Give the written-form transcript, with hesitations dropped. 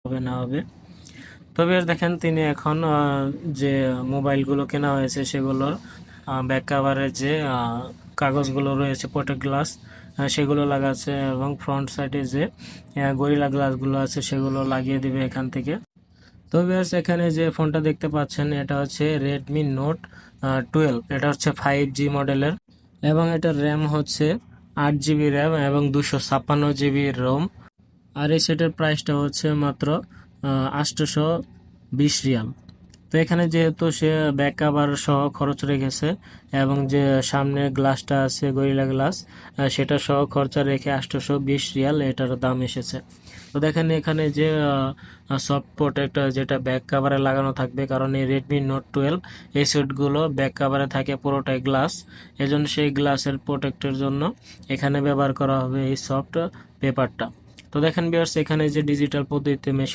হবে না হবে। তবে আর দেখেন তিনি এখন যে মোবাইলগুলো কেনা হয়েছে সেগুলোর ব্যাক কাভারের যে কাগজগুলো রয়েছে প্রোটেক্ট গ্লাস সেগুলো লাগাচ্ছে, এবং ফ্রন্ট সাইডে যে গরিলা গ্লাসগুলো আছে সেগুলো লাগিয়ে দিবে এখান থেকে। তো ভিউয়ার্স, এখানে যে ফোনটা দেখতে পাচ্ছেন এটা হচ্ছে রেডমি নোট 12। এটা হচ্ছে 5G মডেলের, এবং এটার র্যাম হচ্ছে 8 GB র্যাম এবং 256 GB রোম। আর এই সেটের প্রাইসটা হচ্ছে মাত্র 820 রিয়াল। তো এখানে যেহেতু সে ব্যাক কভার সহ খরচ রেখেছে, এবং যে সামনে গ্লাসটা আছে গরিলা গ্লাস সেটা সহ খরচা রেখে 820 রিয়াল এটার দাম এসেছে। তো দেখেন এখানে যে সফট প্রোটেক্ট যেটা ব্যাক কাভারে লাগানো থাকবে, কারণ এই রেডমি নোট 12 এই সেটগুলো ব্যাক কাভারে থাকে পুরোটাই গ্লাস, এজন্য সেই গ্লাসের প্রোটেক্টের জন্য এখানে ব্যবহার করা হবে এই সফট পেপারটা। তো দেখেন ভিউয়ার্স, এখানে যে ডিজিটাল পদ্ধতিতে মেশিন